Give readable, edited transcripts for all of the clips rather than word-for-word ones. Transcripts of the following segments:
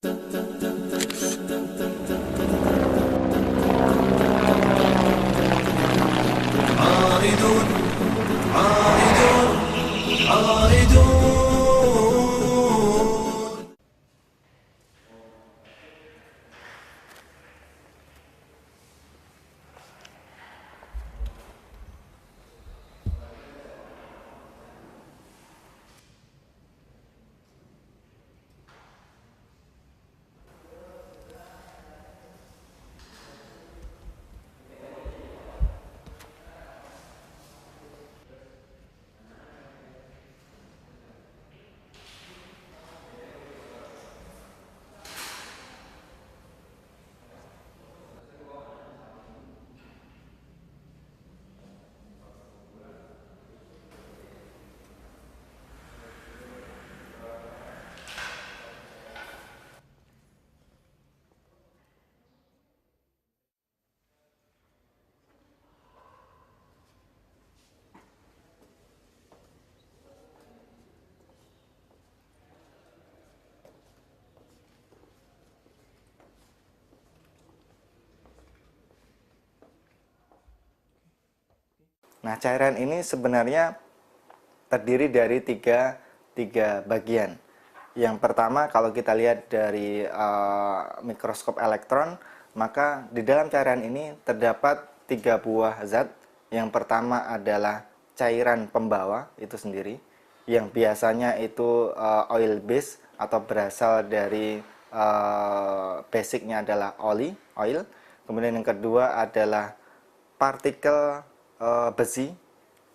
عائدون عائدون عائدون. Nah, cairan ini sebenarnya terdiri dari tiga bagian. Yang pertama, kalau kita lihat dari mikroskop elektron, maka di dalam cairan ini terdapat 3 buah zat. Yang pertama adalah cairan pembawa itu sendiri, yang biasanya itu oil base atau berasal dari basicnya adalah oil. Kemudian yang kedua adalah partikel besi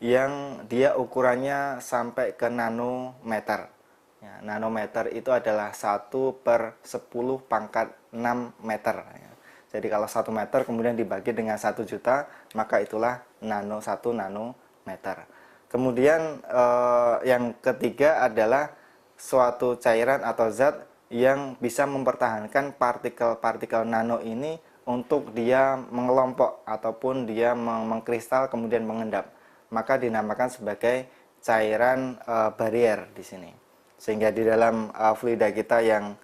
yang dia ukurannya sampai ke nanometer. Ya, nanometer itu adalah 1/10⁻⁶ meter. Jadi kalau 1 meter kemudian dibagi dengan 1 juta, maka itulah 1 nanometer. Kemudian yang ketiga adalah suatu cairan atau zat yang bisa mempertahankan partikel-partikel nano ini untuk dia mengelompok ataupun dia mengkristal kemudian mengendap, maka dinamakan sebagai cairan barier di sini. Sehingga di dalam fluida kita yang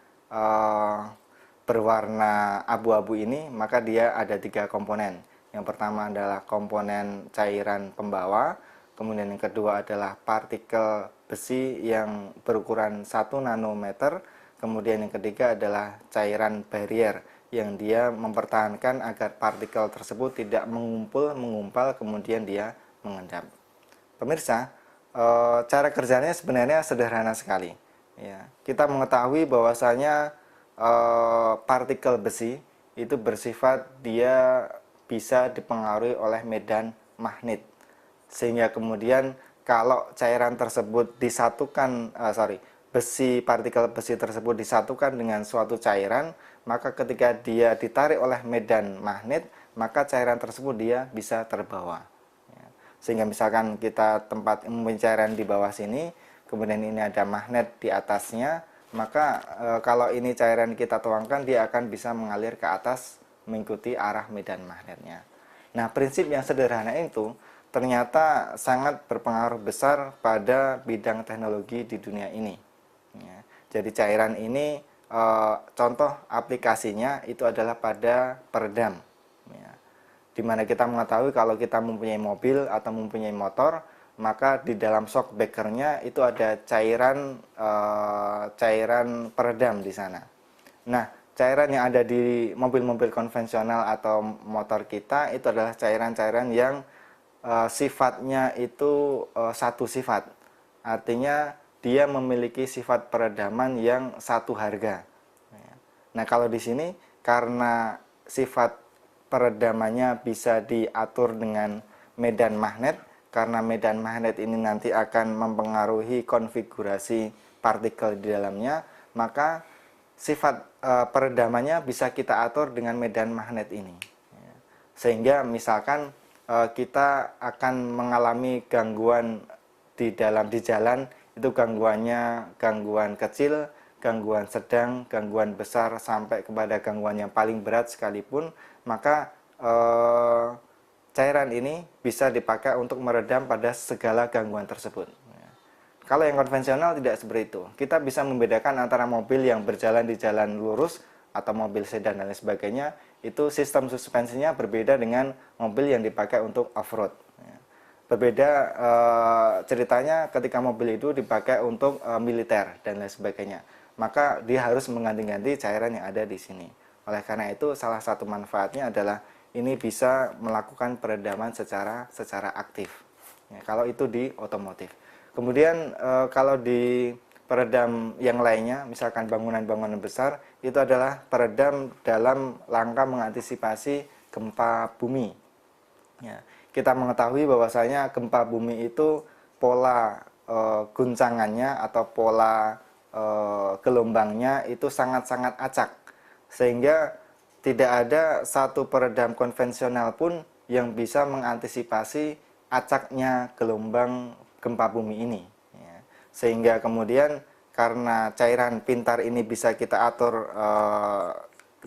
berwarna abu-abu ini, maka dia ada 3 komponen. Yang pertama adalah komponen cairan pembawa, kemudian yang kedua adalah partikel besi yang berukuran 1 nanometer, kemudian yang ketiga adalah cairan barier yang dia mempertahankan agar partikel tersebut tidak mengumpal kemudian dia mengendap. Pemirsa, cara kerjanya sebenarnya sederhana sekali. Ya, kita mengetahui bahwasanya partikel besi itu bersifat dia bisa dipengaruhi oleh medan magnet, sehingga kemudian kalau cairan tersebut disatukan, partikel besi tersebut disatukan dengan suatu cairan, maka ketika dia ditarik oleh medan magnet, maka cairan tersebut dia bisa terbawa. Ya. Sehingga misalkan kita tempat cairan di bawah sini, kemudian ini ada magnet di atasnya, maka kalau ini cairan kita tuangkan, dia akan bisa mengalir ke atas mengikuti arah medan magnetnya. Nah, prinsip yang sederhana itu ternyata sangat berpengaruh besar pada bidang teknologi di dunia ini. Ya. Jadi cairan ini contoh aplikasinya itu adalah pada peredam, ya. Dimana kita mengetahui kalau kita mempunyai mobil atau mempunyai motor, maka di dalam shock breaker-nya itu ada cairan peredam di sana. Nah, cairan yang ada di mobil-mobil konvensional atau motor kita itu adalah cairan-cairan yang sifatnya itu satu sifat, artinya dia memiliki sifat peredaman yang satu harga. Nah, kalau di sini karena sifat peredamannya bisa diatur dengan medan magnet, karena medan magnet ini nanti akan mempengaruhi konfigurasi partikel di dalamnya, maka sifat peredamannya bisa kita atur dengan medan magnet ini. Sehingga misalkan kita akan mengalami gangguan di jalan, itu gangguannya gangguan kecil, gangguan sedang, gangguan besar, sampai kepada gangguan yang paling berat sekalipun, maka cairan ini bisa dipakai untuk meredam pada segala gangguan tersebut. Kalau yang konvensional tidak seperti itu. Kita bisa membedakan antara mobil yang berjalan di jalan lurus atau mobil sedan dan lain sebagainya. Itu sistem suspensinya berbeda dengan mobil yang dipakai untuk off-road. Berbeda ceritanya ketika mobil itu dipakai untuk militer dan lain sebagainya. Maka dia harus mengganti-ganti cairan yang ada di sini. Oleh karena itu salah satu manfaatnya adalah ini bisa melakukan peredaman secara aktif. Ya, kalau itu di otomotif. Kemudian kalau di peredam yang lainnya, misalkan bangunan-bangunan besar, itu adalah peredam dalam rangka mengantisipasi gempa bumi. Ya, kita mengetahui bahwasanya gempa bumi itu pola guncangannya atau pola gelombangnya itu sangat-sangat acak, sehingga tidak ada satu peredam konvensional pun yang bisa mengantisipasi acaknya gelombang gempa bumi ini. Ya. Sehingga kemudian karena cairan pintar ini bisa kita atur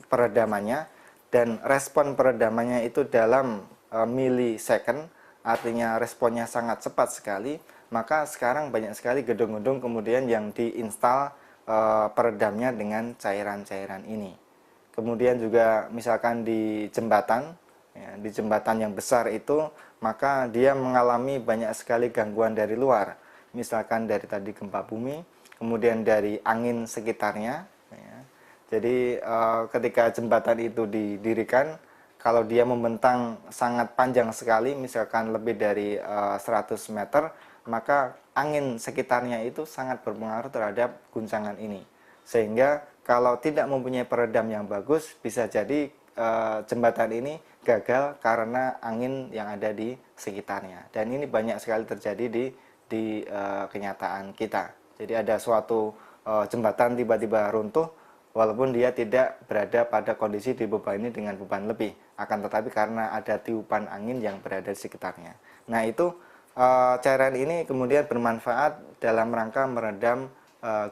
peredamannya, dan respon peredamannya itu dalam milisecond, artinya responnya sangat cepat sekali. Maka sekarang banyak sekali gedung-gedung kemudian yang diinstal peredamnya dengan cairan-cairan ini. Kemudian juga misalkan di jembatan, ya, di jembatan yang besar itu, maka dia mengalami banyak sekali gangguan dari luar. Misalkan dari tadi gempa bumi, kemudian dari angin sekitarnya. Ya. Jadi ketika jembatan itu didirikan, kalau dia membentang sangat panjang sekali, misalkan lebih dari 100 meter, maka angin sekitarnya itu sangat berpengaruh terhadap guncangan ini. Sehingga kalau tidak mempunyai peredam yang bagus, bisa jadi jembatan ini gagal karena angin yang ada di sekitarnya. Dan ini banyak sekali terjadi di kenyataan kita. Jadi ada suatu jembatan tiba-tiba runtuh, walaupun dia tidak berada pada kondisi dibebani dengan beban lebih, akan tetapi karena ada tiupan angin yang berada di sekitarnya. Nah itu cairan ini kemudian bermanfaat dalam rangka meredam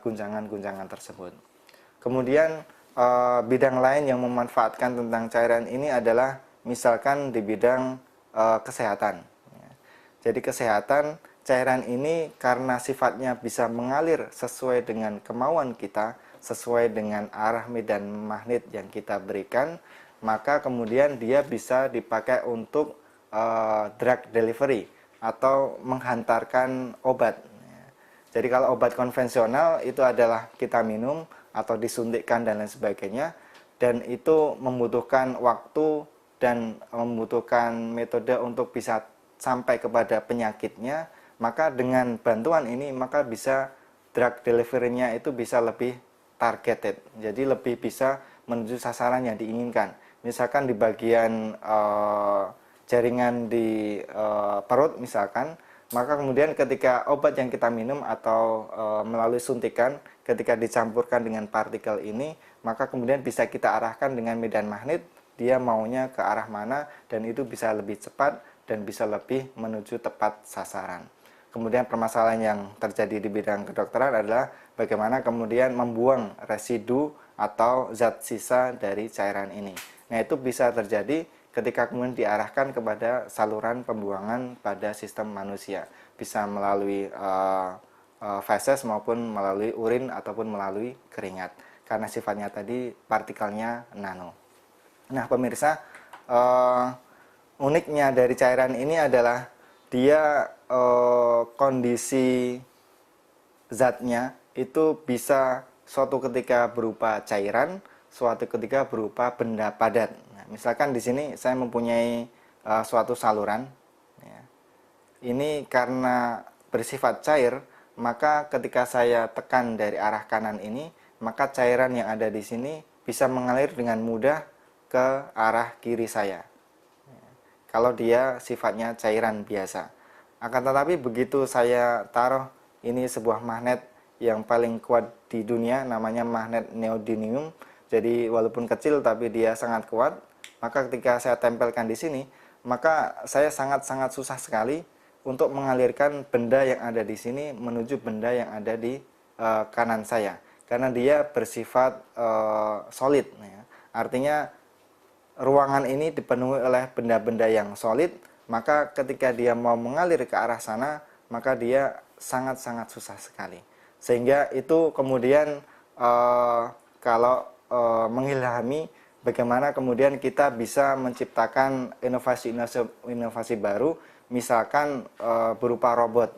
guncangan-guncangan tersebut. Kemudian bidang lain yang memanfaatkan tentang cairan ini adalah misalkan di bidang kesehatan. Jadi kesehatan, cairan ini karena sifatnya bisa mengalir sesuai dengan kemauan kita, sesuai dengan arah medan magnet yang kita berikan, maka kemudian dia bisa dipakai untuk drug delivery atau menghantarkan obat. Jadi kalau obat konvensional itu adalah kita minum atau disuntikkan dan lain sebagainya, dan itu membutuhkan waktu dan membutuhkan metode untuk bisa sampai kepada penyakitnya. Maka dengan bantuan ini maka bisa drug delivery-nya itu bisa lebih targeted, jadi lebih bisa menuju sasaran yang diinginkan. Misalkan di bagian jaringan di perut misalkan, maka kemudian ketika obat yang kita minum atau melalui suntikan, ketika dicampurkan dengan partikel ini, maka kemudian bisa kita arahkan dengan medan magnet, dia maunya ke arah mana, dan itu bisa lebih cepat dan bisa lebih menuju tepat sasaran. Kemudian permasalahan yang terjadi di bidang kedokteran adalah bagaimana kemudian membuang residu atau zat sisa dari cairan ini. Nah itu bisa terjadi ketika kemudian diarahkan kepada saluran pembuangan pada sistem manusia, bisa melalui feses maupun melalui urin ataupun melalui keringat, karena sifatnya tadi partikelnya nano. Nah pemirsa, uniknya dari cairan ini adalah dia kondisi zatnya itu bisa suatu ketika berupa cairan, suatu ketika berupa benda padat. Nah, misalkan di sini saya mempunyai suatu saluran, ya. Ini karena bersifat cair, maka ketika saya tekan dari arah kanan ini, maka cairan yang ada di sini bisa mengalir dengan mudah ke arah kiri saya. Ya. Kalau dia sifatnya cairan biasa. Akan tetapi begitu saya taruh ini sebuah magnet yang paling kuat di dunia, namanya magnet neodymium. Jadi walaupun kecil tapi dia sangat kuat, maka ketika saya tempelkan di sini, maka saya sangat-sangat susah sekali untuk mengalirkan benda yang ada di sini menuju benda yang ada di kanan saya, karena dia bersifat solid. Ya. Artinya ruangan ini dipenuhi oleh benda-benda yang solid, maka ketika dia mau mengalir ke arah sana, maka dia sangat-sangat susah sekali. Sehingga itu kemudian kalau mengilhami bagaimana kemudian kita bisa menciptakan inovasi baru, misalkan berupa robot.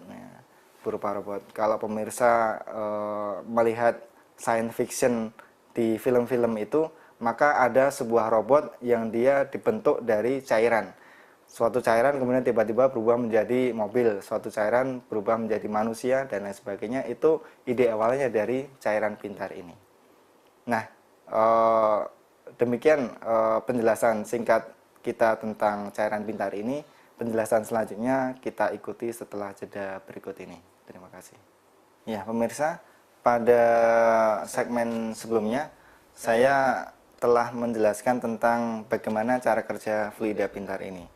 Berupa robot. Kalau pemirsa melihat science fiction di film-film itu, maka ada sebuah robot yang dia dibentuk dari cairan. Suatu cairan kemudian tiba-tiba berubah menjadi mobil, suatu cairan berubah menjadi manusia, dan lain sebagainya. Itu ide awalnya dari cairan pintar ini. Nah, demikian penjelasan singkat kita tentang cairan pintar ini. Penjelasan selanjutnya kita ikuti setelah jeda berikut ini. Terima kasih. Ya, pemirsa, pada segmen sebelumnya saya telah menjelaskan tentang bagaimana cara kerja fluida pintar ini.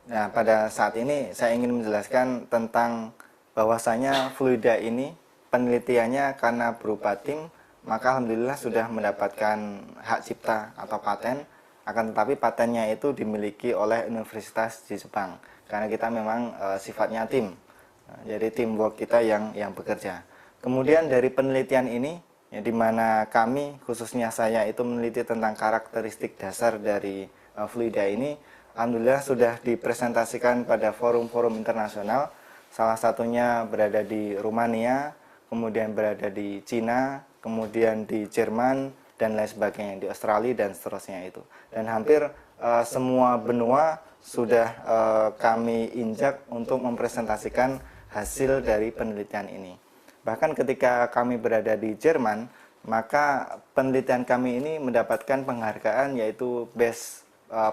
Nah, pada saat ini saya ingin menjelaskan tentang bahwasanya fluida ini penelitiannya karena berupa tim, maka alhamdulillah sudah mendapatkan hak cipta atau paten. Akan tetapi patennya itu dimiliki oleh universitas di Jepang karena kita memang sifatnya tim. Jadi teamwork kita yang bekerja. Kemudian dari penelitian ini, ya, di mana kami, khususnya saya, itu meneliti tentang karakteristik dasar dari fluida ini, alhamdulillah sudah dipresentasikan pada forum-forum internasional. Salah satunya berada di Rumania, kemudian berada di Cina, kemudian di Jerman, dan lain sebagainya, di Australia dan seterusnya itu. Dan hampir semua benua sudah kami injak untuk mempresentasikan hasil dari penelitian ini. Bahkan ketika kami berada di Jerman, maka penelitian kami ini mendapatkan penghargaan yaitu Best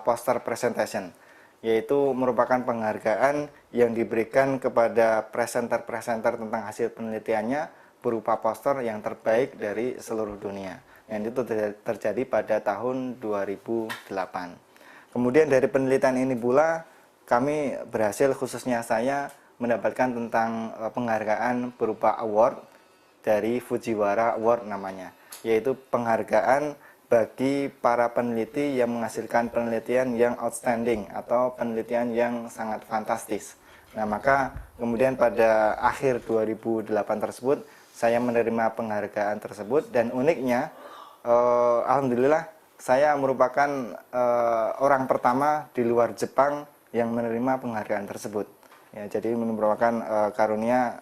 Poster Presentation, yaitu merupakan penghargaan yang diberikan kepada presenter-presenter tentang hasil penelitiannya berupa poster yang terbaik dari seluruh dunia. Yang itu terjadi pada tahun 2008. Kemudian dari penelitian ini pula kami berhasil, khususnya saya, mendapatkan tentang penghargaan berupa award dari Fujiwara Award namanya, yaitu penghargaan bagi para peneliti yang menghasilkan penelitian yang outstanding atau penelitian yang sangat fantastis. Nah, maka kemudian pada akhir 2008 tersebut saya menerima penghargaan tersebut, dan uniknya alhamdulillah saya merupakan orang pertama di luar Jepang yang menerima penghargaan tersebut. Ya, jadi merupakan karunia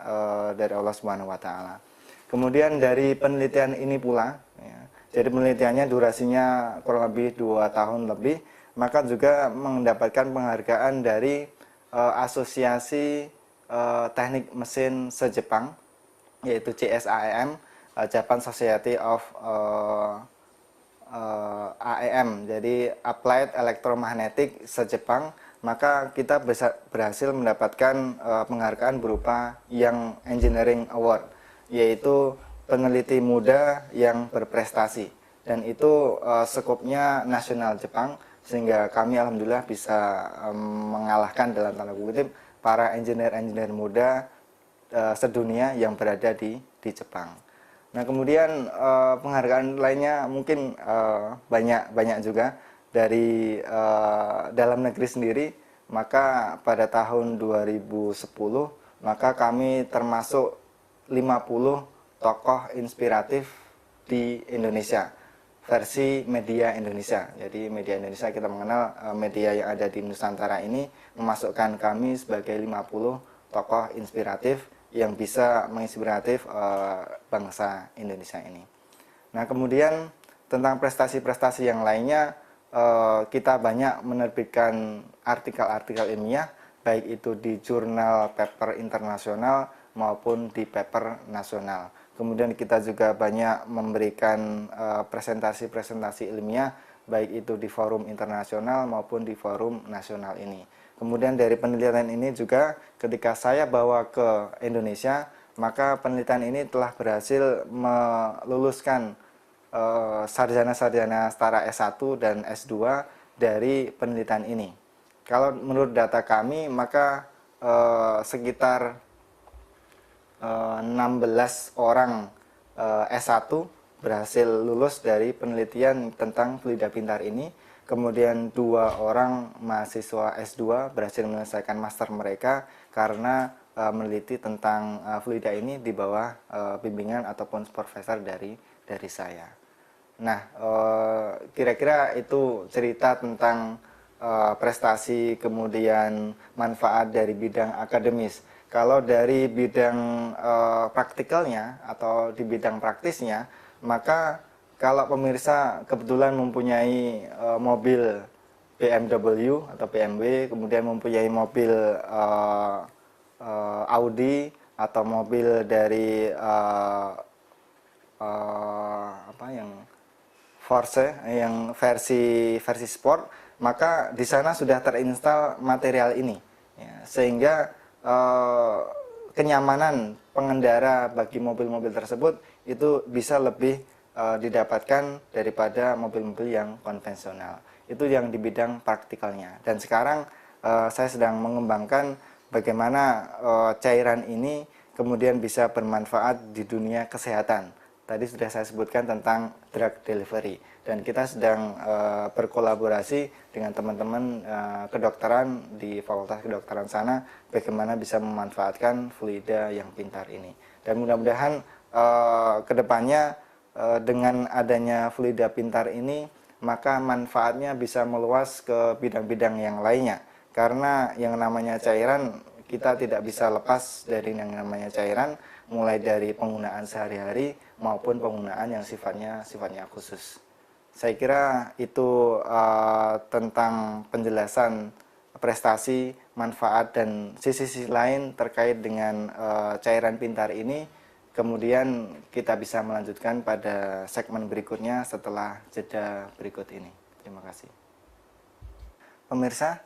dari Allah Subhanahu wa taala. Kemudian dari penelitian ini pula, ya, jadi penelitiannya durasinya kurang lebih 2 tahun lebih, maka juga mendapatkan penghargaan dari Asosiasi Teknik Mesin se-Jepang, yaitu CSAEM, Japan Society of AEM, jadi Applied Electromagnetic se-Jepang. Maka kita berhasil mendapatkan penghargaan berupa Young Engineering Award, yaitu peneliti muda yang berprestasi, dan itu skopnya nasional Jepang, sehingga kami alhamdulillah bisa mengalahkan dalam tanda kutip para engineer-engineer muda sedunia yang berada di Jepang. Nah, kemudian penghargaan lainnya mungkin banyak juga dari dalam negeri sendiri. Maka pada tahun 2010 maka kami termasuk 50 tokoh inspiratif di Indonesia versi media Indonesia. Jadi media Indonesia, kita mengenal media yang ada di Nusantara ini memasukkan kami sebagai 50 tokoh inspiratif yang bisa menginspiratif bangsa Indonesia ini. Nah, kemudian tentang prestasi-prestasi yang lainnya, kita banyak menerbitkan artikel-artikel ilmiah, baik itu di jurnal paper internasional maupun di paper nasional. Kemudian kita juga banyak memberikan presentasi-presentasi ilmiah, baik itu di forum internasional maupun di forum nasional ini. Kemudian dari penelitian ini juga ketika saya bawa ke Indonesia, maka penelitian ini telah berhasil meluluskan sarjana-sarjana setara S1 dan S2 dari penelitian ini. Kalau menurut data kami, maka sekitar 16 orang S1 berhasil lulus dari penelitian tentang fluida pintar ini. Kemudian 2 orang mahasiswa S2 berhasil menyelesaikan master mereka karena meneliti tentang fluida ini di bawah bimbingan ataupun supervisor dari saya. Nah, kira-kira itu cerita tentang prestasi kemudian manfaat dari bidang akademis. Kalau dari bidang praktikalnya atau di bidang praktisnya, maka kalau pemirsa kebetulan mempunyai mobil BMW atau BMW, kemudian mempunyai mobil Audi atau mobil dari apa yang Force yang versi sport, maka di sana sudah terinstal material ini, ya, sehingga kenyamanan pengendara bagi mobil-mobil tersebut itu bisa lebih didapatkan daripada mobil-mobil yang konvensional. Itu yang di bidang praktikalnya. Dan sekarang saya sedang mengembangkan bagaimana cairan ini kemudian bisa bermanfaat di dunia kesehatan. Tadi sudah saya sebutkan tentang drug delivery, dan kita sedang berkolaborasi dengan teman-teman kedokteran di Fakultas Kedokteran sana bagaimana bisa memanfaatkan fluida yang pintar ini. Dan mudah-mudahan kedepannya dengan adanya fluida pintar ini, maka manfaatnya bisa meluas ke bidang-bidang yang lainnya. Karena yang namanya cairan, kita tidak bisa lepas dari yang namanya cairan, mulai dari penggunaan sehari-hari maupun penggunaan yang sifatnya khusus. Saya kira itu tentang penjelasan prestasi, manfaat, dan sisi-sisi lain terkait dengan cairan pintar ini. Kemudian kita bisa melanjutkan pada segmen berikutnya setelah jeda berikut ini. Terima kasih. Pemirsa,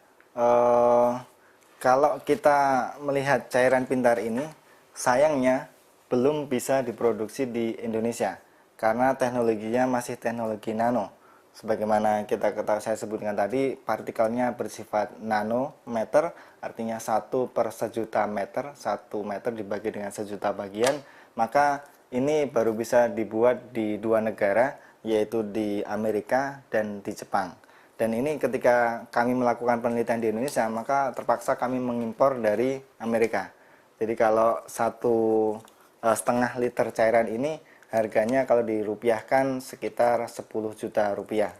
kalau kita melihat cairan pintar ini, sayangnya belum bisa diproduksi di Indonesia karena teknologinya masih teknologi nano. Sebagaimana saya sebutkan tadi, partikelnya bersifat nanometer, artinya 1/1.000.000 meter, 1 meter dibagi dengan 1.000.000 bagian. Maka ini baru bisa dibuat di 2 negara, yaitu di Amerika dan di Jepang. Dan ini ketika kami melakukan penelitian di Indonesia, maka terpaksa kami mengimpor dari Amerika. Jadi kalau 1,5 liter cairan ini harganya kalau dirupiahkan sekitar 10 juta rupiah.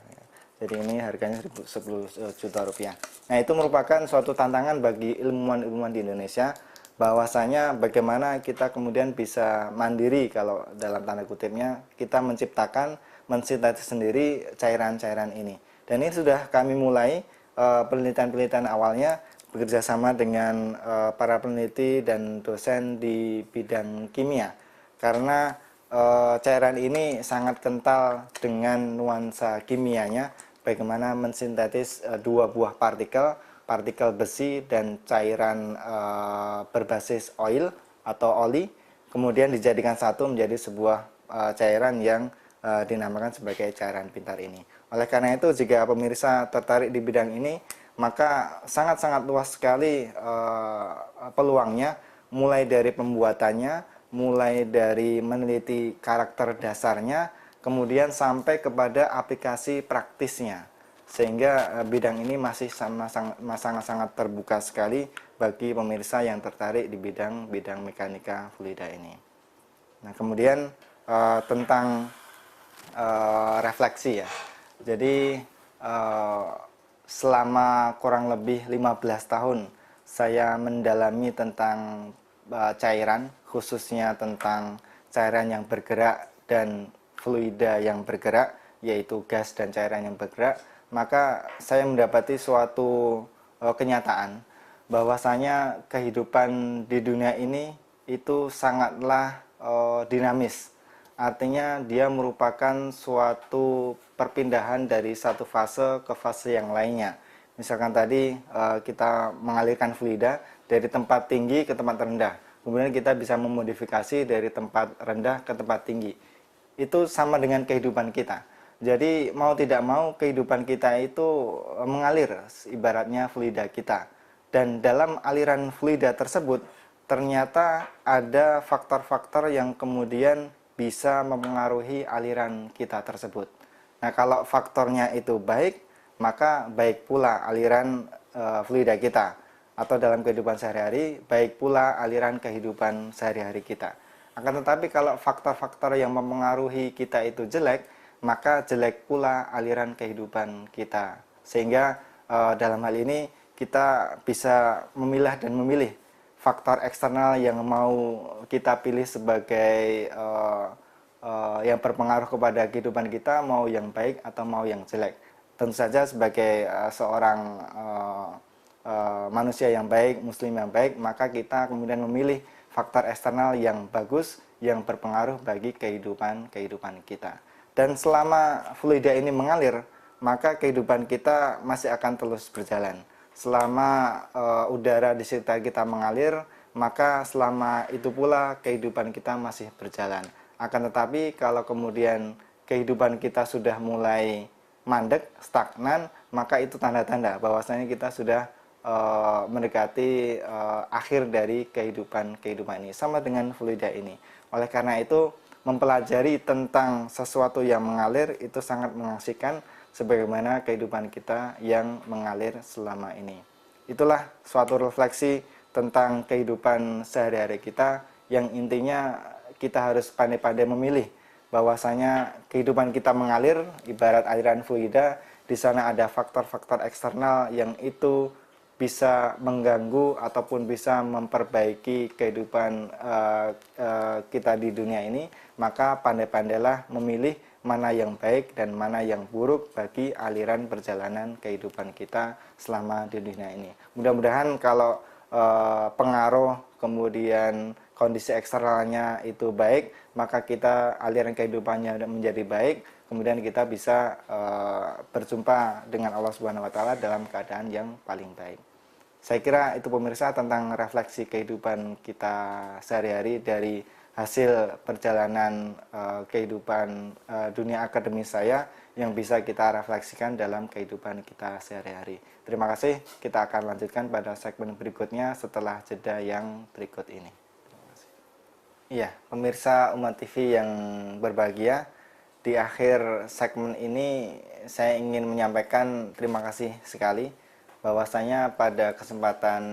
Jadi ini harganya 10 juta rupiah. Nah, itu merupakan suatu tantangan bagi ilmuwan-ilmuwan di Indonesia, bahwasanya bagaimana kita kemudian bisa mandiri, kalau dalam tanda kutipnya, kita menciptakan, mensintesis sendiri cairan-cairan ini. Dan ini sudah kami mulai penelitian-penelitian awalnya bekerjasama dengan para peneliti dan dosen di bidang kimia, karena cairan ini sangat kental dengan nuansa kimianya, bagaimana mensintetis 2 buah partikel besi dan cairan berbasis oil atau oli, kemudian dijadikan satu menjadi sebuah cairan yang dinamakan sebagai cairan pintar ini. Oleh karena itu, jika pemirsa tertarik di bidang ini, maka sangat-sangat luas sekali peluangnya, mulai dari pembuatannya, mulai dari meneliti karakter dasarnya, kemudian sampai kepada aplikasi praktisnya. Sehingga bidang ini masih sangat-sangat terbuka sekali bagi pemirsa yang tertarik di bidang mekanika fluida ini. Nah, kemudian tentang refleksi ya. Jadi selama kurang lebih 15 tahun saya mendalami tentang cairan, khususnya tentang cairan yang bergerak dan fluida yang bergerak, yaitu gas dan cairan yang bergerak. Maka saya mendapati suatu kenyataan bahwasanya kehidupan di dunia ini itu sangatlah dinamis. Artinya dia merupakan suatu perpindahan dari satu fase ke fase yang lainnya. Misalkan tadi kita mengalirkan fluida dari tempat tinggi ke tempat rendah. Kemudian kita bisa memodifikasi dari tempat rendah ke tempat tinggi. Itu sama dengan kehidupan kita. Jadi mau tidak mau kehidupan kita itu mengalir, ibaratnya fluida kita. Dan dalam aliran fluida tersebut ternyata ada faktor-faktor yang kemudian bisa mempengaruhi aliran kita tersebut. Nah, kalau faktornya itu baik, maka baik pula aliran fluida kita. atau dalam kehidupan sehari-hari, baik pula aliran kehidupan sehari-hari kita. Akan tetapi kalau faktor-faktor yang mempengaruhi kita itu jelek, maka jelek pula aliran kehidupan kita. Sehingga dalam hal ini kita bisa memilah dan memilih faktor eksternal yang mau kita pilih sebagai yang berpengaruh kepada kehidupan kita, mau yang baik atau mau yang jelek. Tentu saja sebagai seorang manusia yang baik, muslim yang baik, maka kita kemudian memilih faktor eksternal yang bagus, yang berpengaruh bagi kehidupan kita. Dan selama fluida ini mengalir, maka kehidupan kita masih akan terus berjalan. Selama udara di sekitar kita mengalir, maka selama itu pula kehidupan kita masih berjalan. Akan tetapi kalau kemudian kehidupan kita sudah mulai mandek, stagnan, maka itu tanda-tanda bahwasanya kita sudah mendekati akhir dari kehidupan ini, sama dengan fluida ini. Oleh karena itu, mempelajari tentang sesuatu yang mengalir itu sangat mengasihkan, sebagaimana kehidupan kita yang mengalir selama ini. Itulah suatu refleksi tentang kehidupan sehari-hari kita, yang intinya kita harus pandai-pandai memilih bahwasanya kehidupan kita mengalir ibarat aliran fluida. Di sana ada faktor-faktor eksternal yang itu bisa mengganggu ataupun bisa memperbaiki kehidupan kita di dunia ini, maka pandai-pandailah memilih mana yang baik dan mana yang buruk bagi aliran perjalanan kehidupan kita selama di dunia ini. Mudah-mudahan kalau pengaruh kemudian kondisi eksternalnya itu baik, maka kita aliran kehidupannya menjadi baik, kemudian kita bisa berjumpa dengan Allah Subhanahu wa taala dalam keadaan yang paling baik. Saya kira itu pemirsa tentang refleksi kehidupan kita sehari-hari dari hasil perjalanan kehidupan dunia akademis saya yang bisa kita refleksikan dalam kehidupan kita sehari-hari. Terima kasih, kita akan lanjutkan pada segmen berikutnya setelah jeda yang berikut ini. Terima kasih. Iya, pemirsa Umat TV yang berbahagia, di akhir segmen ini saya ingin menyampaikan terima kasih sekali bahwasanya pada kesempatan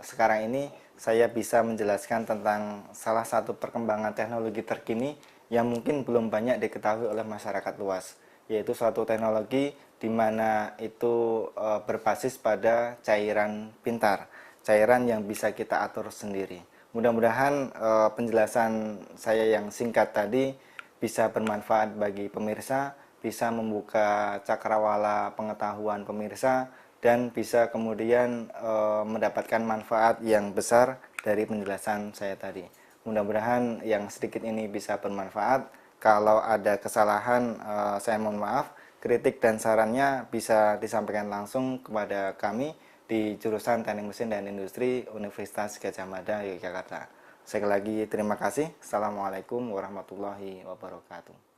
sekarang ini saya bisa menjelaskan tentang salah satu perkembangan teknologi terkini yang mungkin belum banyak diketahui oleh masyarakat luas, yaitu suatu teknologi di mana itu berbasis pada cairan pintar, cairan yang bisa kita atur sendiri. Mudah-mudahan penjelasan saya yang singkat tadi bisa bermanfaat bagi pemirsa, bisa membuka cakrawala pengetahuan pemirsa, dan bisa kemudian mendapatkan manfaat yang besar dari penjelasan saya tadi. Mudah-mudahan yang sedikit ini bisa bermanfaat. Kalau ada kesalahan, saya mohon maaf. Kritik dan sarannya bisa disampaikan langsung kepada kami di jurusan Teknik Mesin dan Industri Universitas Gadjah Mada, Yogyakarta. Sekali lagi terima kasih. Assalamualaikum warahmatullahi wabarakatuh.